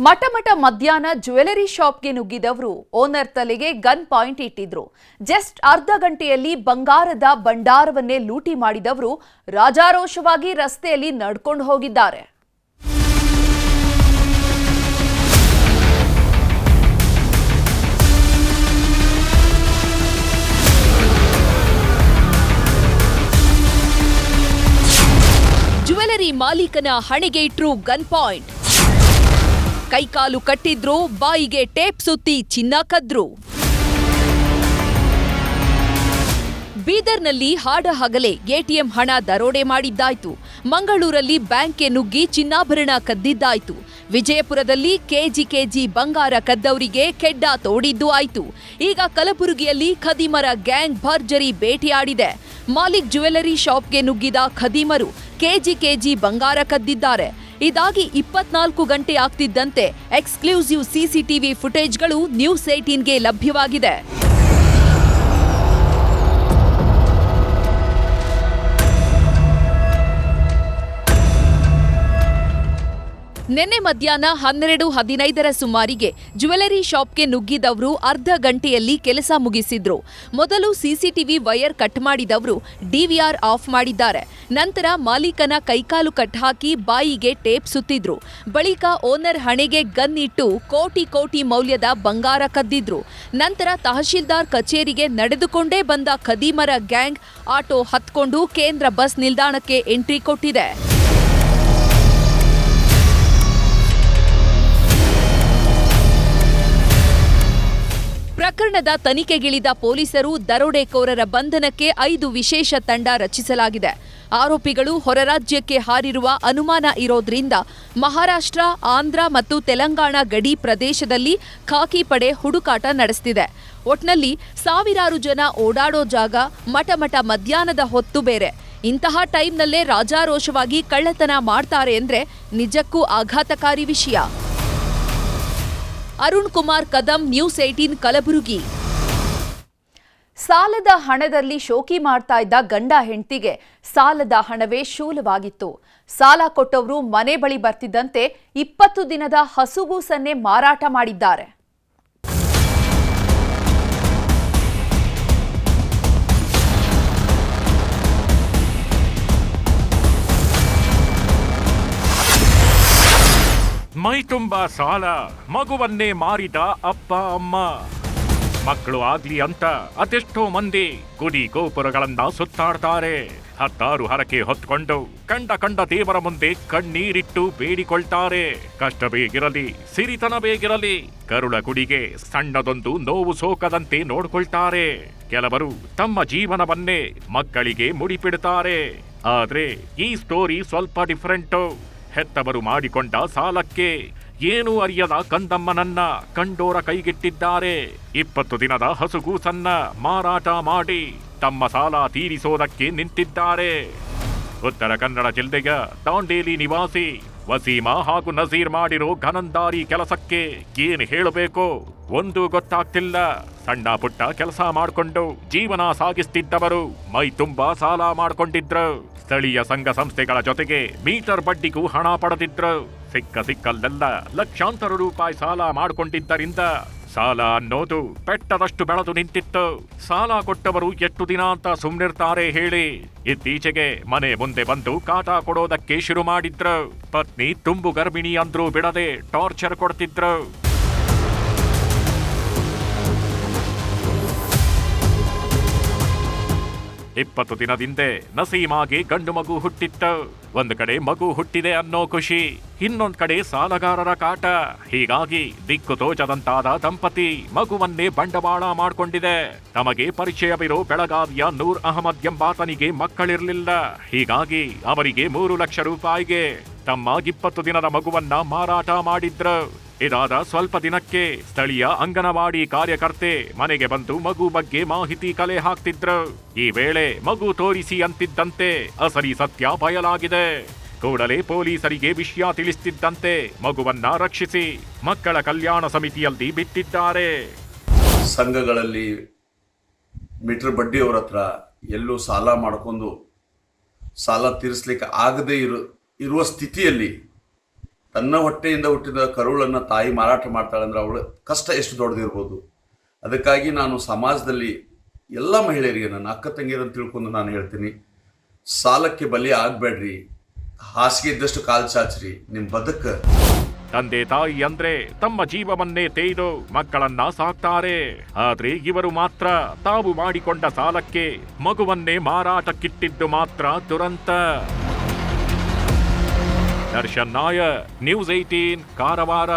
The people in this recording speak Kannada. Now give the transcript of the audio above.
ಮಠ ಮಧ್ಯಾಹ್ನ ಜ್ಯುವೆಲರಿ ಶಾಪ್ಗೆ ನುಗ್ಗಿದವರು ಓನರ್ ತಲೆಗೆ ಗನ್ ಪಾಯಿಂಟ್ ಇಟ್ಟಿದ್ರು. ಜಸ್ಟ್ ಅರ್ಧ ಗಂಟೆಯಲ್ಲಿ ಬಂಗಾರದ ಭಂಡಾರವನ್ನೇ ಲೂಟಿ ಮಾಡಿದವರು ರಾಜಾರೋಷವಾಗಿ ರಸ್ತೆಯಲ್ಲಿ ನಡ್ಕೊಂಡು ಹೋಗಿದ್ದಾರೆ. ಜ್ಯುವೆಲರಿ ಮಾಲೀಕನ ಹಣೆಗೆ ಇಟ್ರು ಗನ್ ಪಾಯಿಂಟ್. ಕೈಕಾಲು ಕಟ್ಟಿದ್ರು, ಬಾಯಿಗೆ ಟೇಪ್ ಸುತ್ತಿ ಚಿನ್ನ ಕದ್ರು. ಬೀದರ್ನಲ್ಲಿ ಹಾಡಹಗಲೇ ಎಟಿಎಂ ಹಣ ದರೋಡೆ ಮಾಡಿದ್ದಾಯ್ತು. ಮಂಗಳೂರಲ್ಲಿ ಬ್ಯಾಂಕ್ಗೆ ನುಗ್ಗಿ ಚಿನ್ನಾಭರಣ ಕದ್ದಿದ್ದಾಯ್ತು. ವಿಜಯಪುರದಲ್ಲಿ ಕೆಜಿ ಬಂಗಾರ ಕದ್ದವರಿಗೆ ಕೆಡ್ಡ ತೋಡಿದ್ದು ಆಯ್ತು. ಈಗ ಕಲಬುರಗಿಯಲ್ಲಿ ಖದೀಮರ ಗ್ಯಾಂಗ್ ಭರ್ಜರಿ ಬೇಟೆಯಾಡಿದೆ. ಮಾಲಿಕ್ ಜ್ಯುವೆಲರಿ ಶಾಪ್ಗೆ ನುಗ್ಗಿದ ಖದೀಮರು ಕೆಜಿ ಬಂಗಾರ ಕದ್ದಿದ್ದಾರೆ. ಇದಾಗಿ 24 ಗಂಟೆ ಆಗ್ತಿದ್ದಂತೆ ಎಕ್ಸ್ಕ್ಲೂಸಿವ್ ಸಿಸಿಟಿವಿ ಫುಟೇಜ್ಗಳು ನ್ಯೂಸ್ 18ಗೆ ಲಭ್ಯವಾಗಿದೆ. ನಿನ್ನೆ ಮಧ್ಯಾಹ್ನ 12:15 ಸುಮಾರಿಗೆ ಜ್ಯುವೆಲರಿ ಶಾಪ್ಗೆ ನುಗ್ಗಿದವರು ಅರ್ಧ ಗಂಟೆಯಲ್ಲಿ ಕೆಲಸ ಮುಗಿಸಿದ್ರು. ಮೊದಲು ಸಿಸಿಟಿವಿ ವೈರ್ ಕಟ್ ಮಾಡಿದವರು ಡಿವಿಆರ್ ಆಫ್ ಮಾಡಿದ್ದಾರೆ. ನಂತರ ಮಾಲೀಕನ ಕೈಕಾಲು ಕಟ್ ಹಾಕಿ ಬಾಯಿಗೆ ಟೇಪ್ ಸುತ್ತಿದ್ರು. ಬಳಿಕ ಓನರ್ ಹಣೆಗೆ ಗನ್ ಇಟ್ಟು ಕೋಟಿ ಮೌಲ್ಯದ ಬಂಗಾರ ಕದ್ದಿದ್ರು. ನಂತರ ತಹಶೀಲ್ದಾರ್ ಕಚೇರಿಗೆ ನಡೆದುಕೊಂಡೇ ಬಂದ ಖದೀಮರ ಗ್ಯಾಂಗ್ ಆಟೋ ಹತ್ಕೊಂಡು ಕೇಂದ್ರ ಬಸ್ ನಿಲ್ದಾಣಕ್ಕೆ ಎಂಟ್ರಿ ಕೊಟ್ಟಿದೆ. ಪ್ರಕರಣದ ತನಿಖೆಗಿಳಿದ ಪೊಲೀಸರು ದರೋಡೆಕೋರರ ಬಂಧನಕ್ಕೆ 5 ವಿಶೇಷ ತಂಡ ರಚಿಸಲಾಗಿದೆ. ಆರೋಪಿಗಳು ಹೊರರಾಜ್ಯಕ್ಕೆ ಹಾರಿರುವ ಅನುಮಾನ ಇರೋದ್ರಿಂದ ಮಹಾರಾಷ್ಟ್ರ, ಆಂಧ್ರ ಮತ್ತು ತೆಲಂಗಾಣ ಗಡಿ ಪ್ರದೇಶದಲ್ಲಿ ಖಾಕಿ ಪಡೆ ಹುಡುಕಾಟ ನಡೆಸ್ತಿದೆ. ಒಟ್ನಲ್ಲಿ ಸಾವಿರಾರು ಜನ ಓಡಾಡೋ ಜಾಗ ಮಠ ಮಧ್ಯಾಹ್ನದ ಹೊತ್ತು ಬೇರೆ. ಇಂತಹ ಟೈಮ್ನಲ್ಲೇ ರಾಜಾರೋಷವಾಗಿ ಕಳ್ಳತನ ಮಾಡ್ತಾರೆ ಅಂದ್ರೆ ನಿಜಕ್ಕೂ ಆಘಾತಕಾರಿ ವಿಷಯ. ಅರುಣ್ ಕುಮಾರ್ ಕದಂ, ನ್ಯೂಸ್ 18 ಕಲಬುರಗಿ. ಸಾಲದ ಹಣದಲ್ಲಿ ಶೋಕಿ ಮಾಡ್ತಾ ಇದ್ದ ಗಂಡ ಹೆಂಡತಿಗೆ ಸಾಲದ ಹಣವೇ ಶೂಲವಾಗಿತ್ತು. ಸಾಲ ಕೊಟ್ಟವರು ಮನೆ ಬಳಿ ಬರ್ತಿದ್ದಂತೆ 20 ದಿನದ ಹಸುಗೂಸನ್ನೇ ಮಾರಾಟ ಮಾಡಿದ್ದಾರೆ. ಮೈ ತುಂಬಾ ಸಾಲ, ಮಗುವನ್ನೇ ಮಾರಿದ ಅಪ್ಪ ಅಮ್ಮ. ಮಕ್ಕಳು ಆಗ್ಲಿ ಅಂತ ಅದೆಷ್ಟೋ ಮಂದಿ ಗುಡಿ ಗೋಪುರಗಳನ್ನ ಸುತ್ತಾಡ್ತಾರೆ. ಹತ್ತಾರು ಹರಕೆ ಹೊತ್ಕೊಂಡು ಕಂಡ ದೇವರ ಮುಂದೆ ಕಣ್ಣೀರಿಟ್ಟು ಬೇಡಿಕೊಳ್ತಾರೆ. ಕಷ್ಟ ಬೇಗಿರಲಿ, ಸಿರಿತನ ಬೇಗಿರಲಿ, ಕರುಳ ಕುಡಿಗೆ ಸಣ್ಣದೊಂದು ನೋವು ಸೋಕದಂತೆ ನೋಡ್ಕೊಳ್ತಾರೆ. ಕೆಲವರು ತಮ್ಮ ಜೀವನವನ್ನೇ ಮಕ್ಕಳಿಗೆ ಮುಡಿಪಿಡ್ತಾರೆ. ಆದ್ರೆ ಈ ಸ್ಟೋರಿ ಸ್ವಲ್ಪ ಡಿಫರೆಂಟು. ಹೆತ್ತವರು ಮಾಡಿಕೊಂಡ ಸಾಲಕ್ಕೆ ಏನೂ ಅರಿಯದ ಕಂದಮ್ಮನನ್ನ ಕಂಡೋರ ಕೈಗಿಟ್ಟಿದ್ದಾರೆ. 20 ದಿನದ ಹಸುಗೂಸನ್ನ ಮಾರಾಟ ಮಾಡಿ ತಮ್ಮ ಸಾಲ ತೀರಿಸೋದಕ್ಕೆ ನಿಂತಿದ್ದಾರೆ. ಉತ್ತರ ಕನ್ನಡ ಜಿಲ್ಲೆಯ ದಾಂಡೇಲಿ ನಿವಾಸಿ ವಸೀಮಾ ಹಾಗೂ ನಜೀರ್ ಮಾಡಿರೋ ಘನಂದಾರಿ ಕೆಲಸಕ್ಕೆ ಏನ್ ಹೇಳಬೇಕು ಒಂದು ಗೊತ್ತಾಗ್ತಿಲ್ಲ. ಸಣ್ಣ ಪುಟ್ಟ ಕೆಲಸ ಮಾಡಿಕೊಂಡು ಜೀವನ ಸಾಗಿಸ್ತಿದ್ದವರು ಮೈ ತುಂಬಾ ಸಾಲ ಮಾಡ್ಕೊಂಡಿದ್ರು. ಸ್ಥಳೀಯ ಸಂಘ ಸಂಸ್ಥೆಗಳ ಜೊತೆಗೆ ಮೀಟರ್ ಬಡ್ಡಿಗೂ ಹಣ ಪಡೆದಿದ್ರು. ಸಿಕ್ಕಲ್ಲೆಲ್ಲ ಲಕ್ಷಾಂತರ ರೂಪಾಯಿ ಸಾಲ ಮಾಡಿಕೊಂಡಿದ್ದರಿಂದ ಸಾಲ ಅನ್ನೋದು ಪೆಟ್ಟದಷ್ಟು ಬೆಳೆದು ನಿಂತಿತ್ತು. ಸಾಲ ಕೊಟ್ಟವರು ಎಷ್ಟು ದಿನ ಅಂತ ಸುಮ್ನಿರ್ತಾರೆ ಹೇಳಿ? ಇತ್ತೀಚೆಗೆ ಮನೆ ಮುಂದೆ ಬಂದು ಕಾಟ ಕೊಡೋದಕ್ಕೆ ಶುರು ಮಾಡಿದ್ರು. ಪತ್ನಿ ತುಂಬು ಗರ್ಭಿಣಿ ಅಂದ್ರೂ ಬಿಡದೆ ಟಾರ್ಚರ್ ಕೊಡ್ತಿದ್ರು. ಇಪ್ಪತ್ತು ದಿನದಿಂದ ನಸೀಮಾಗೆ ಗಂಡು ಮಗು ಹುಟ್ಟಿತ್ತು. ಒಂದು ಕಡೆ ಮಗು ಹುಟ್ಟಿದೆ ಅನ್ನೋ ಖುಷಿ, ಇನ್ನೊಂದ್ ಕಡೆ ಸಾಲಗಾರರ ಕಾಟ. ಹೀಗಾಗಿ ದಿಕ್ಕು ತೋಚದಂತಾದ ದಂಪತಿ ಮಗುವನ್ನೇ ಬಂಡವಾಳ ಮಾಡಿಕೊಂಡಿದೆ. ತಮಗೆ ಪರಿಚಯವಿರೋ ಬೆಳಗಾವಿಯ ನೂರ್ ಅಹಮದ್ ಎಂಬಾತನಿಗೆ ಮಕ್ಕಳಿರ್ಲಿಲ್ಲ. ಹೀಗಾಗಿ ಅವರಿಗೆ 3 ಲಕ್ಷ ರೂಪಾಯಿಗೆ ತಮ್ಮ 20 ದಿನದ ಮಗುವನ್ನ ಮಾರಾಟ ಮಾಡಿದ್ರು. ಇದಾದ ಸ್ವಲ್ಪ ದಿನಕ್ಕೆ ಸ್ಥಳೀಯ ಅಂಗನವಾಡಿ ಕಾರ್ಯಕರ್ತೆ ಮನೆಗೆ ಬಂದು ಮಗು ಬಗ್ಗೆ ಮಾಹಿತಿ ಕಲೆ ಹಾಕ್ತಿದ್ರು. ಈ ವೇಳೆ ಮಗು ತೋರಿಸಿ ಅಂತಿದ್ದಂತೆ ಅಸಲಿ ಸತ್ಯ ಬಯಲಾಗಿದೆ. ಕೂಡಲೇ ಪೊಲೀಸರಿಗೆ ವಿಷಯ ತಿಳಿಸುತ್ತಿದ್ದಂತೆ ಮಗುವನ್ನ ರಕ್ಷಿಸಿ ಮಕ್ಕಳ ಕಲ್ಯಾಣ ಸಮಿತಿಯಲ್ಲಿ ಬಿಟ್ಟಿದ್ದಾರೆ. ಸಂಘಗಳಲ್ಲಿ ಮೀಟರ್ ಬಡ್ಡಿಯವರ ಹತ್ರ ಎಲ್ಲೂ ಸಾಲ ಮಾಡಿಕೊಂಡು ಸಾಲ ತೀರಿಸಲಿಕ್ಕೆ ಆಗದೇ ಇರುವ ಸ್ಥಿತಿಯಲ್ಲಿ ತನ್ನ ಹೊಟ್ಟೆಯಿಂದ ಹುಟ್ಟಿದ ಕರುಳನ್ನು ತಾಯಿ ಮಾರಾಟ ಮಾಡ್ತಾಳಂದ್ರೆ ಅವಳ ಕಷ್ಟ ಎಷ್ಟು ದೊಡ್ಡದಿರ್ಬೋದು. ಅದಕ್ಕಾಗಿ ನಾನು ಸಮಾಜದಲ್ಲಿ ಎಲ್ಲ ಮಹಿಳೆಯರಿಗೆ, ನನ್ನ ಅಕ್ಕ ತಂಗಿಯರನ್ನು ತಿಳ್ಕೊಂಡು ನಾನು ಹೇಳ್ತೀನಿ, ಸಾಲಕ್ಕೆ ಬಲಿ ಆಗಬೇಡ್ರಿ, ಹಾಸಿಗೆ ಇದ್ದಷ್ಟು ಕಾಲು ಚಾಚ್ರಿ, ನಿಮ್ಮ ಬದುಕು. ತಂದೆ ತಾಯಿ ಅಂದ್ರೆ ತಮ್ಮ ಜೀವವನ್ನೇ ತೆಗೆದು ಮಕ್ಕಳನ್ನ ಸಾಕ್ತಾರೆ. ಆದ್ರೆ ಇವರು ಮಾತ್ರ ತಾವು ಮಾಡಿಕೊಂಡ ಸಾಲಕ್ಕೆ ಮಗುವನ್ನೇ ಮಾರಾಟಕ್ಕಿಟ್ಟಿದ್ದು ಮಾತ್ರ ದುರಂತ. ದರ್ಶನ್ ನಾಯರ್, ನ್ಯೂಸ್ 18 ಕಾರವಾರ.